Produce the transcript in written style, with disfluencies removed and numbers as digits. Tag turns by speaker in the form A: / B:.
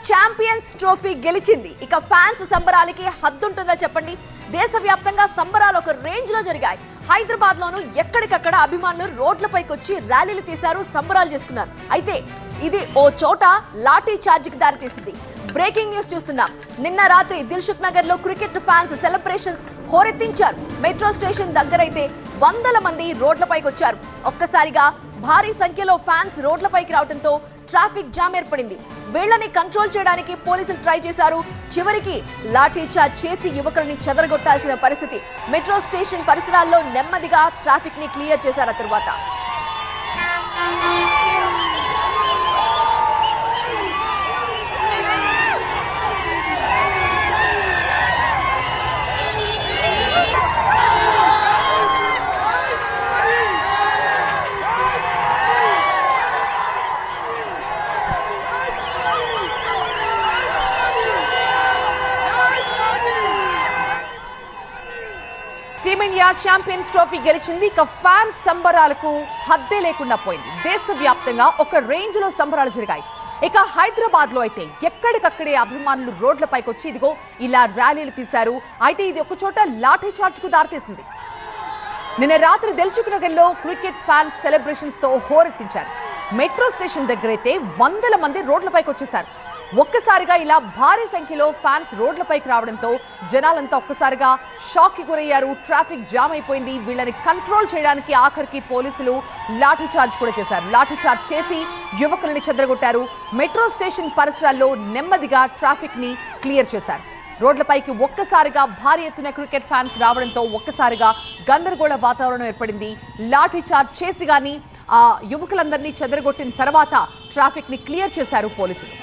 A: Champions trophy గెలిచింది. ఇక fans సంబరాలకి హద్దుంటుందా చెప్పండి. దేశవ్యాప్తంగా సంబరాలు ఒక రేంజ్ లో జరిగాయి. హైదరాబాద్ లోను ఎక్కడికక్కడ అభిమానులు రోడ్లపైకి వచ్చి ర్యాలీలు తీశారు, సంబరాలు చేసుకున్నారు. అయితే ఇది ఓ చోట లాఠీ చార్జ్ కి దారితీసింది. బ్రేకింగ్ న్యూస్ చూస్తున్నాం. నిన్న రాత్రి దిల్సుఖ్ నగర్ లో క్రికెట్ ఫ్యాన్స్ సెలబ్రేషన్స్ హోరెత్తించారు. మెట్రో స్టేషన్ దగ్గరైతే వందల మంది రోడ్లపైకి వచ్చారు. ఒక్కసారిగా భారీ సంఖ్యలో ఫ్యాన్స్ రోడ్లపైకి రావడంతో ట్రాఫిక్ జామ్ ఏర్పడింది. వీళ్ళని కంట్రోల్ చేయడానికి పోలీసులు ట్రై చేశారు. చివరికి లాఠీ చార్జ్ చేసి యువకులని చెదరగొట్టాల్సిన పరిస్థితి. మెట్రో స్టేషన్ పరిసరాల్లో నెమ్మదిగా ట్రాఫిక్ ని క్లియర్ చేశారు. ఆ తర్వాత టీమిండియా ఛాంపియన్స్ ట్రోఫీ గెలిచింది. ఇక ఫ్యాన్స్ సంబరాలకు హద్దే లేకుండా పోయింది. దేశవ్యాప్తంగా ఒక రేంజ్ లో సంబరాలు జరిగాయి. ఇక హైదరాబాద్ లో అయితే ఎక్కడికక్కడే అభిమానులు రోడ్లపైకి వచ్చి ఇదిగో ఇలా ర్యాలీలు తీశారు. అయితే ఇది ఒక చోట లాఠీ చార్జ్ కు దారితీసింది. నిన్న రాత్రి దిల్సుఖ్ నగర్ లో క్రికెట్ ఫ్యాన్స్ సెలబ్రేషన్స్ తో హోరెత్తించారు. మెట్రో స్టేషన్ దగ్గరైతే వందల మంది రోడ్లపైకి వచ్చేశారు. ఒక్కసారిగా ఇలా భారీ సంఖ్యలో ఫ్యాన్స్ రోడ్లపైకి రావడంతో జనాలంతా ఒక్కసారిగా షాక్ కి గురయ్యారు. ట్రాఫిక్ జామ్ అయిపోయింది. వీళ్ళని కంట్రోల్ చేయడానికి ఆఖరికి పోలీసులు లాఠీ చార్జ్ కూడా చేశారు. లాఠీ చార్జ్ చేసి యువకులని చెదరగొట్టారు. మెట్రో స్టేషన్ పరిసరాల్లో నెమ్మదిగా ట్రాఫిక్ ని క్లియర్ చేశారు. రోడ్లపైకి ఒక్కసారిగా భారీ ఎత్తున క్రికెట్ ఫ్యాన్స్ రావడంతో ఒక్కసారిగా గందరగోళ వాతావరణం ఏర్పడింది. లాఠీ చార్జ్ చేసి గాని ఆ యువకులందరినీ చెదరగొట్టిన తర్వాత ట్రాఫిక్ ని క్లియర్ చేశారు పోలీసులు.